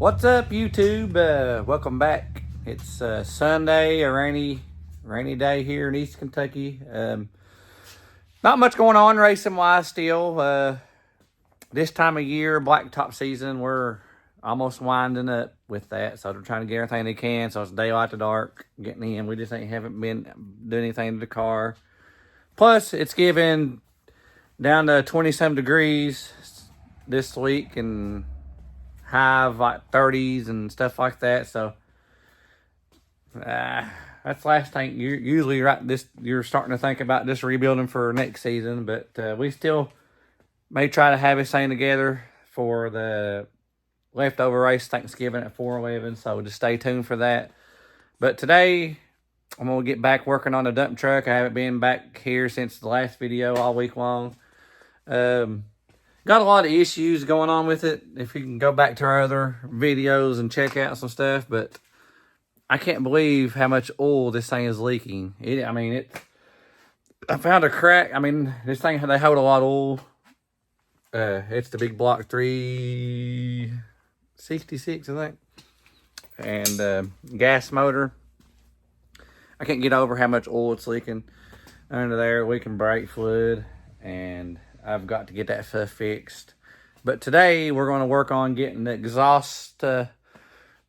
What's up, YouTube? Welcome back. It's Sunday, a rainy day here in East Kentucky. Not much going on racing wise still. This time of year, blacktop season, we're almost winding up with that. So they're trying to get everything they can. So it's daylight to dark getting in. We just haven't been doing anything to the car. Plus, it's given down to 20-some degrees this week and high like 30s and stuff like that. So that's the last thing. You're usually you're starting to think about just rebuilding for next season, but we still may try to have everything together for the leftover race Thanksgiving at 411. So just stay tuned for that. But today I'm gonna get back working on the dump truck. I haven't been back here since the last video all week long. Got a lot of issues going on with it. If you can go back to our other videos and check out some stuff, but I can't believe how much oil this thing is leaking. I found a crack. I mean, this thing, they hold a lot of oil. It's the big block 366, I think. And gas motor. I can't get over how much oil it's leaking under there. Leaking brake fluid, and I've got to get that stuff fixed. But today we're going to work on getting the exhaust, the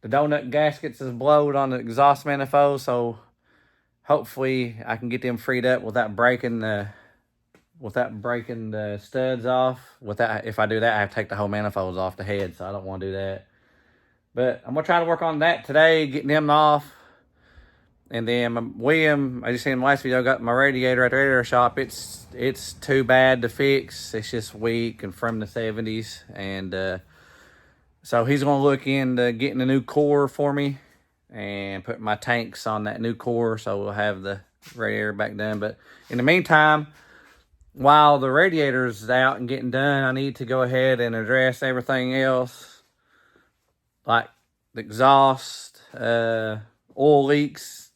donut gaskets is blowed on the exhaust manifold. So hopefully I can get them freed up without breaking the studs off. If I do that, I have to take the whole manifolds off the head. So I don't want to do that. But I'm going to try to work on that today, getting them off. And then William, I just seen in the last video, got my radiator at the radiator shop. It's too bad to fix. It's just weak and from the 70s. And so he's going to look into getting a new core for me and put my tanks on that new core, so we'll have the radiator back done. But in the meantime, while the radiator's out and getting done, I need to go ahead and address everything else, like the exhaust, oil leaks,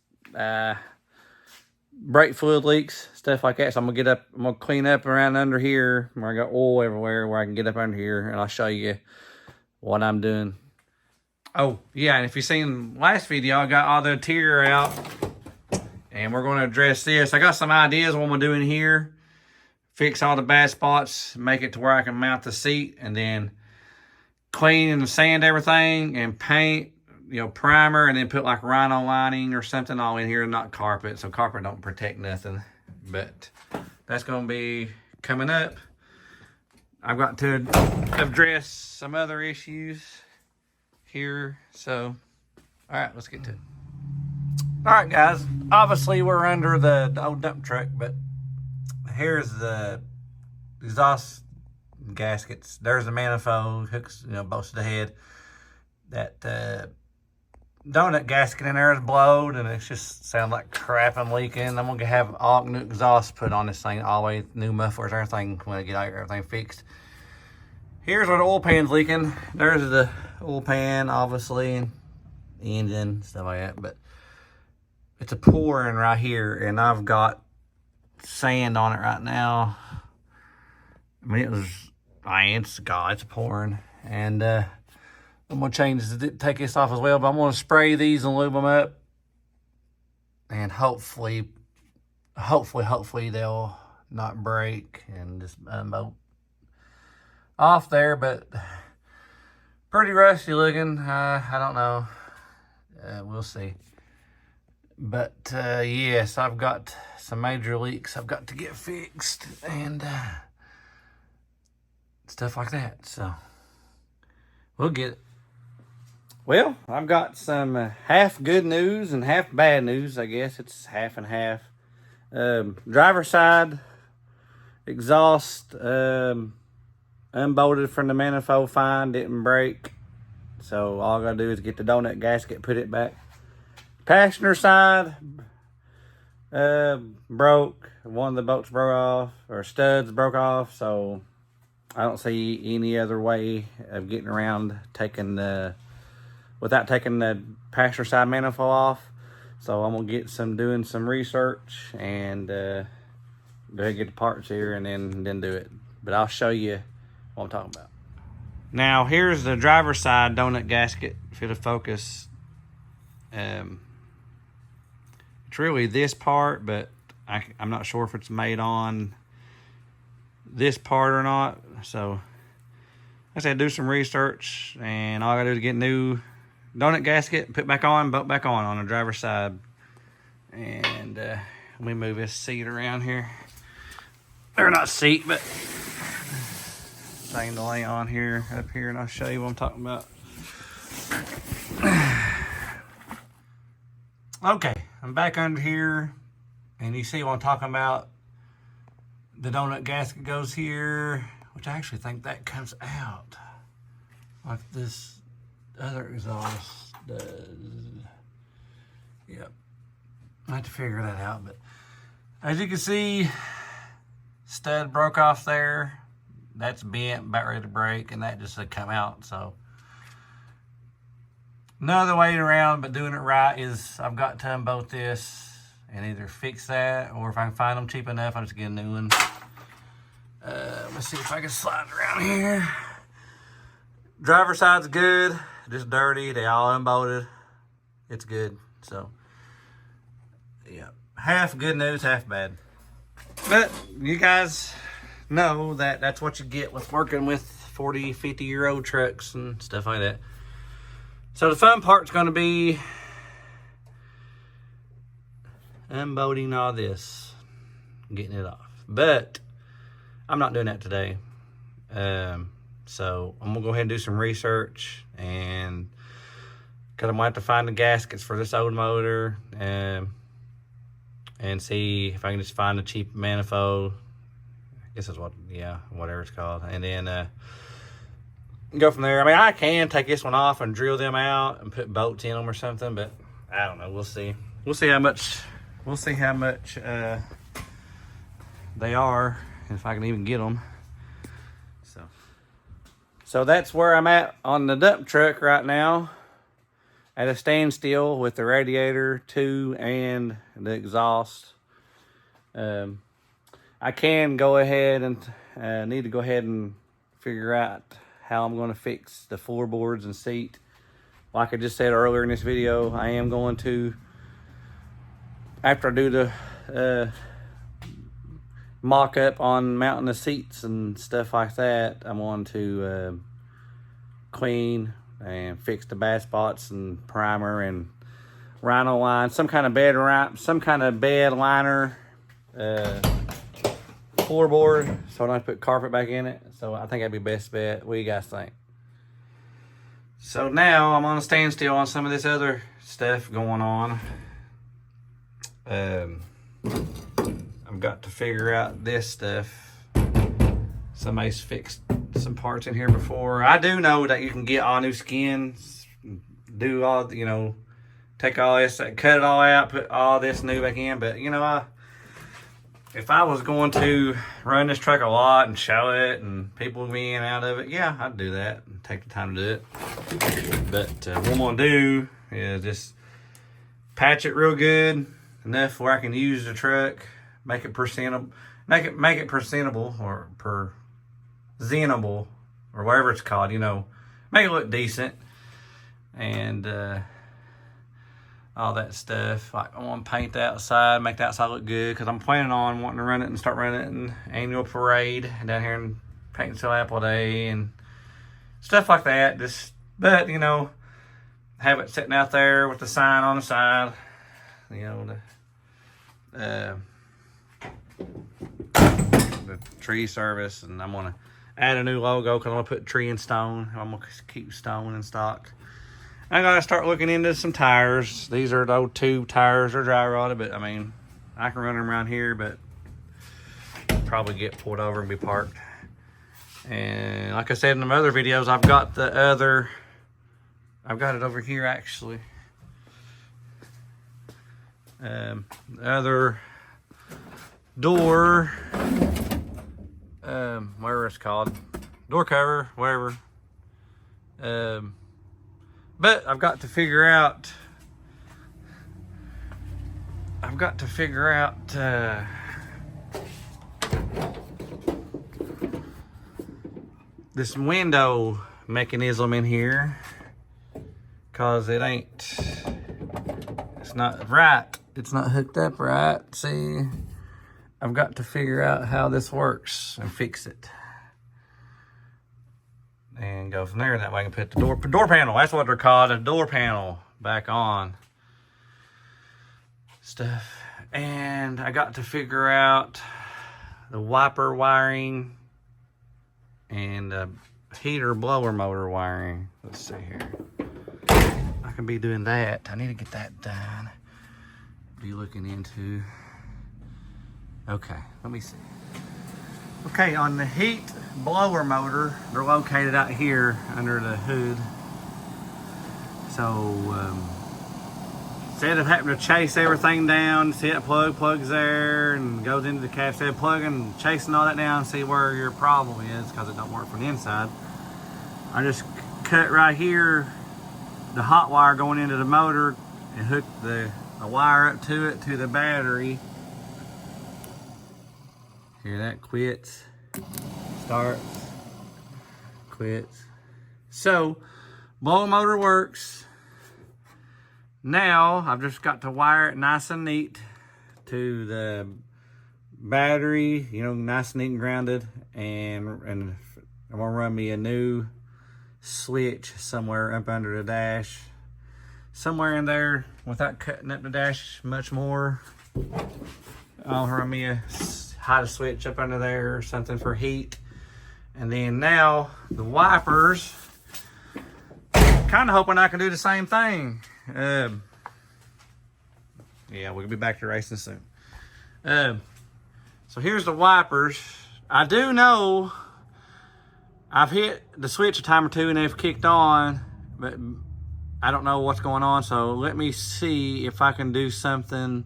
brake fluid leaks, stuff like that. So I'm gonna clean up around under here where I got oil everywhere, where I can get up under here, and I'll show you what I'm doing. Oh yeah, and if you've seen last video, I got all the interior out, and we're going to address this. I got some ideas what I'm gonna do in here, fix all the bad spots, make it to where I can mount the seat, and then clean and sand everything and paint, primer, and then put like rhino lining or something all in here, not carpet. So carpet don't protect nothing. But that's going to be coming up. I've got to address some other issues here. So, all right, let's get to it. All right, guys. Obviously, we're under the old dump truck, but here's the exhaust gaskets. There's the manifold, hooks, bolts to the head. That donut gasket in there is blowed, and it's just sound like crap and leaking. I'm gonna have all new exhaust put on this thing, all the way, new mufflers, everything, when I get out, everything fixed. Here's where the oil pan's leaking. There's the oil pan, obviously, and the engine, stuff like that. But it's a pouring right here, and I've got sand on it right now. I mean, it's pouring, and I'm gonna take this off as well, but I'm gonna spray these and lube them up, and hopefully they'll not break and just unbolt off there. But pretty rusty looking. I don't know. We'll see. But yes, I've got some major leaks I've got to get fixed and stuff like that. So we'll get it. Well, I've got some half good news and half bad news. I guess it's half and half. Driver's side exhaust unbolted from the manifold fine, didn't break. So all I gotta do is get the donut gasket, put it back. Passenger side broke. One of the bolts broke off, or studs broke off. So I don't see any other way of getting around without taking the passenger side manifold off. So I'm gonna get doing some research and go ahead and get the parts here and then do it. But I'll show you what I'm talking about. Now here's the driver's side donut gasket. If it'll focus. It's really this part, but I'm not sure if it's made on this part or not. So I said do some research, and all I gotta do is get new donut gasket, put back on, bolt back on the driver's side. And let me move this seat around here. Or not seat, but thing to lay on here, up here, and I'll show you what I'm talking about. Okay, I'm back under here, and you see what I'm talking about. The donut gasket goes here, which I actually think that comes out like this other exhaust does. Yep, I have to figure that out, but as you can see, stud broke off there. That's bent, about ready to break, and that just had come out. So another way around, but doing it right, is I've got to unbolt this and either fix that, or if I can find them cheap enough, I'll just get a new one. Let's see if I can slide around here. Driver's side's good, just dirty. They all unbolted. It's good. So yeah, half good news, half bad. But you guys know that that's what you get with working with 40, 50-year-old trucks and stuff like that. So the fun part's going to be unbolting all this, getting it off. But I'm not doing that today. So I'm going to go ahead and do some research, and because I'm going to have to find the gaskets for this old motor, and see if I can just find a cheap manifold. I guess that's what, yeah, whatever it's called. And then go from there. I mean, I can take this one off and drill them out and put bolts in them or something, but I don't know. We'll see. We'll see how much they are, and if I can even get them. So that's where I'm at on the dump truck right now, at a standstill with the radiator too and the exhaust. I can go ahead and need to go ahead and figure out how I'm going to fix the floorboards and seat. Like I just said earlier in this video, I am going to, after I do the mock-up on mounting the seats and stuff like that, I'm going to clean and fix the bad spots and primer and rhino line, some kind of bed liner, floorboard, so I don't have to put carpet back in it. So I think that'd be best bet. What do you guys think? So now I'm on a standstill on some of this other stuff going on. I've got to figure out this stuff. Somebody's fixed some parts in here before. I do know that you can get all new skins, do all, you know, take all this, cut it all out, put all this new back in. But you know, if I was going to run this truck a lot and show it and people would be in and out of it, yeah, I'd do that and take the time to do it. But what I'm gonna do is just patch it real good, enough where I can use the truck, make it presentable, make it presentable or presentable or whatever it's called, you know, make it look decent, and all that stuff. Like I want to paint the outside, make the outside look good, because I'm planning on wanting to run it and start running it in annual parade down here in Paintsville Apple Day and stuff like that. Just, but you know, have it sitting out there with the sign on the side, you know, the tree service, and I'm gonna add a new logo because I'm gonna put tree and stone. I'm gonna keep stone in stock. I gotta start looking into some tires. These are the old tube tires. They're dry rotted, but I mean, I can run them around here, but probably get pulled over and be parked. And like I said in the other videos, I've got it over here actually. The other door, whatever it's called, door cover, whatever. But I've got to figure out this window mechanism in here, because it's not right. It's not hooked up right. See, I've got to figure out how this works and fix it. And go from there. That way I can put the door panel, that's what they're called, a door panel, back on. Stuff. And I got to figure out the wiper wiring and the heater blower motor wiring. Let's see here. I can be doing that. I need to get that done. Be looking into. Okay, let me see. Okay, on the heat blower motor, they're located out here under the hood. So instead of having to chase everything down, see that plugs there and goes into the cab, instead of plugging, chasing all that down, see where your problem is, because it don't work from the inside, I just cut right here the hot wire going into the motor and hook the wire up to it, to the battery. Hear that? Quits, starts, quits. So, blower motor works. Now, I've just got to wire it nice and neat to the battery, you know, nice and neat and grounded. And I'm gonna run me a new switch somewhere up under the dash. Somewhere in there, without cutting up the dash much more. I'll run me a hide switch up under there or something for heat. And then now the wipers, kind of hoping I can do the same thing. Yeah, we'll be back to racing soon. So here's the wipers. I do know I've hit the switch a time or two and they've kicked on, but I don't know what's going on. So let me see if I can do something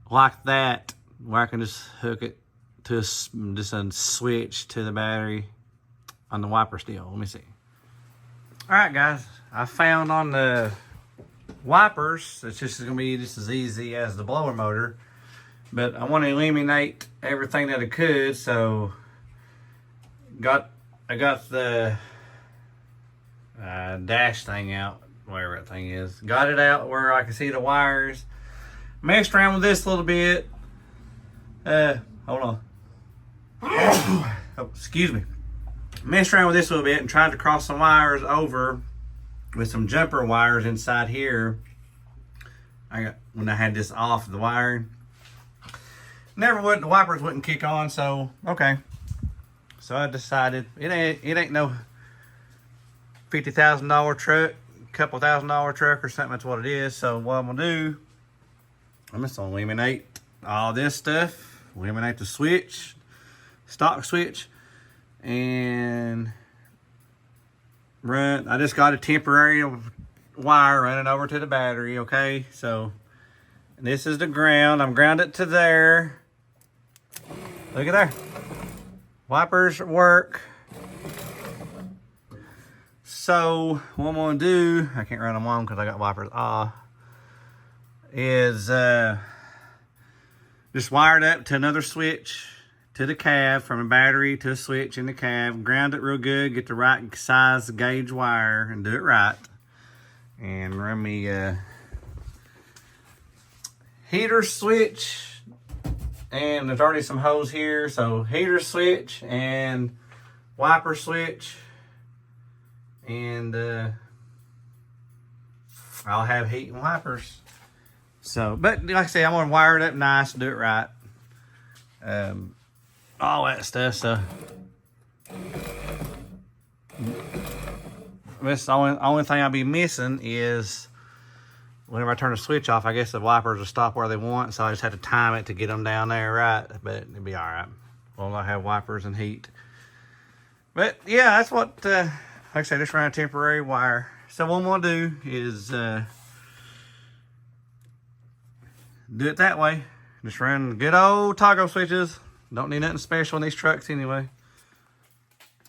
like that, where I can just hook it to just a switch to the battery on the wiper still. Let me see. All right, guys, I found on the wipers, it's just gonna be just as easy as the blower motor, but I want to eliminate everything that I could. So I got the dash thing out, whatever that thing is. Got it out where I can see the wires. Messed around with this a little bit. Hold on. Oh, excuse me. Messed around with this a little bit and tried to cross some wires over with some jumper wires inside here. When I had this off the wiring. The wipers wouldn't kick on, so okay. So I decided it ain't no $50,000 truck, couple $1,000 truck or something. That's what it is. So what I'm gonna do, I'm just gonna eliminate all this stuff, eliminate the switch, stock switch, and I just got a temporary wire running over to the battery. Okay, so this is the ground. I'm grounded to there. Look at there. Wipers work. So what I'm gonna do, I can't run them on because I got wipers off, is just wire it up to another switch to the cab, from a battery to a switch in the cab, ground it real good, get the right size gauge wire and do it right. And run me a heater switch, and there's already some hose here, so heater switch and wiper switch, and I'll have heat and wipers. So, but like I say, I'm gonna wire it up nice, do it right, all that stuff. So this only thing I'll be missing is whenever I turn the switch off, I guess the wipers will stop where they want, so I just have to time it to get them down there right, but it'll be all right. Well, I have wipers and heat. But yeah, that's what, like I said, just ran a temporary wire. So what I'm gonna do is do it that way. Just run good old toggle switches. Don't need nothing special in these trucks anyway.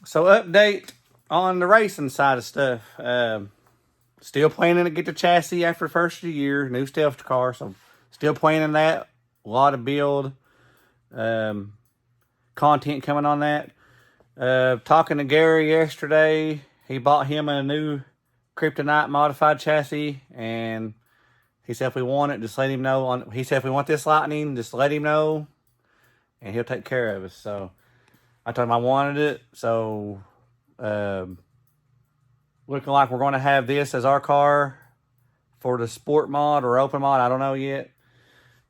So update on the racing side of stuff. Still planning to get the chassis after the first of the year. New stealth car, so still planning that. A lot of build content coming on that. Talking to Gary yesterday, he bought him a new Kryptonite modified chassis, and he said if we want it, just let him know. He said if we want this Lightning, just let him know, and he'll take care of us. So I told him I wanted it. So looking like we're going to have this as our car for the sport mod or open mod. I don't know yet.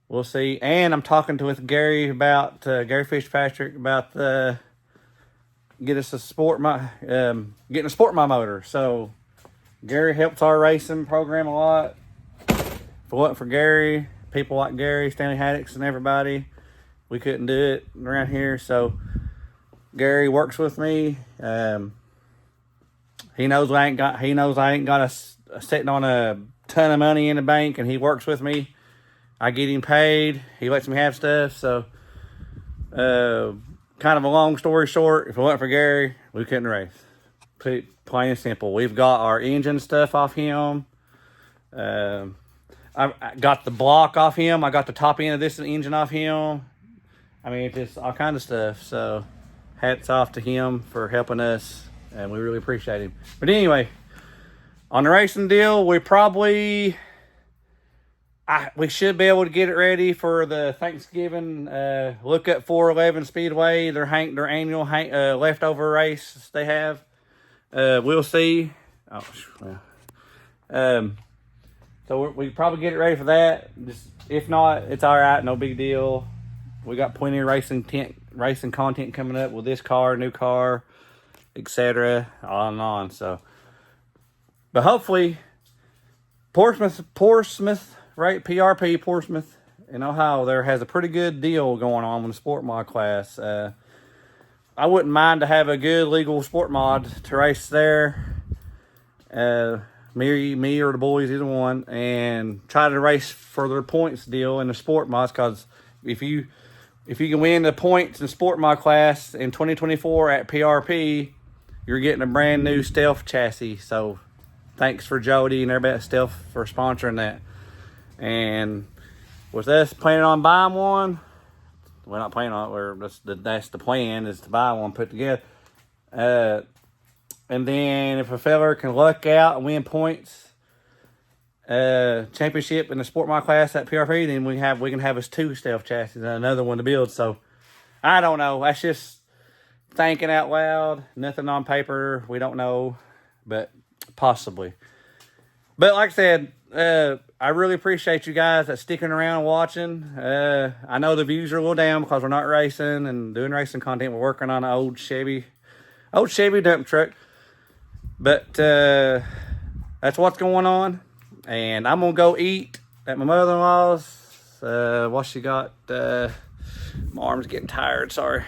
We'll see. And I'm talking with Gary about Gary Fitzpatrick about get us a sport mod, getting a sport mod motor. So Gary helps our racing program a lot. If it wasn't for Gary, people like Gary, Stanley Haddix, and everybody, we couldn't do it around here. So Gary works with me. He knows I ain't got a sitting on a ton of money in the bank, and he works with me. I get him paid. He lets me have stuff. So, kind of a long story short, if it wasn't for Gary, we couldn't race. Plain and simple. We've got our engine stuff off him. I got the block off him. I got the top end of this engine off him. I mean, it's just all kind of stuff. So, hats off to him for helping us, and we really appreciate him. But anyway, on the racing deal, we should be able to get it ready for the Thanksgiving Look Up 411 Speedway. Their annual leftover race they have. We'll see. Oh, well. So we probably get it ready for that. Just if not, it's all right. No big deal. We got plenty of racing content coming up with this car, new car, etc. On and on. So, but hopefully, Portsmouth, right? PRP Portsmouth in Ohio, there has a pretty good deal going on with the sport mod class. I wouldn't mind to have a good legal sport mod to race there. Me or the boys, either one, and try to race for their points deal in the sport mods. Because if you can win the points in sport mod class in 2024 at PRP, you're getting a brand new Stealth chassis. So thanks for Jody and everybody at Stealth for sponsoring that. And with us planning on buying one, we're not planning on it. That's the plan, is to buy one put together. And then if a fella can luck out and win points, championship in the sport mod class at PRP, then we can have us 2 Stealth chassis and another one to build. So I don't know. That's just thinking out loud. Nothing on paper. We don't know, but possibly. But like I said, I really appreciate you guys that sticking around and watching. I know the views are a little down because we're not racing and doing racing content. We're working on an old Chevy dump truck. But that's what's going on. And I'm going to go eat at my mother-in-law's. What she got? My arm's getting tired, sorry.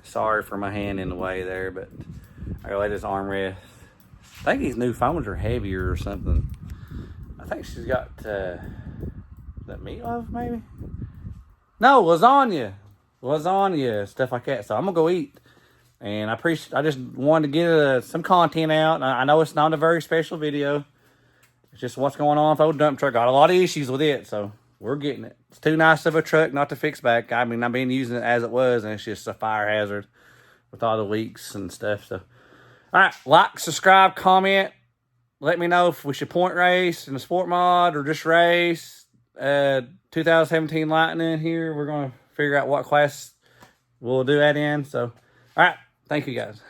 Sorry for my hand in the way there, but I gotta let his arm rest. I think these new phones are heavier or something. I think she's got that meatloaf, maybe? No, lasagna, stuff like that. So I'm gonna go eat, and I just wanted to get some content out. I know it's not a very special video. It's just what's going on with old dump truck. Got a lot of issues with it, so we're getting it. It's too nice of a truck not to fix back. I mean, I've been using it as it was, and it's just a fire hazard with all the leaks and stuff. So, all right, like, subscribe, comment. Let me know if we should point race in the sport mod or just race. 2017 Lightning here. We're going to figure out what class we'll do that in. So, all right, thank you guys.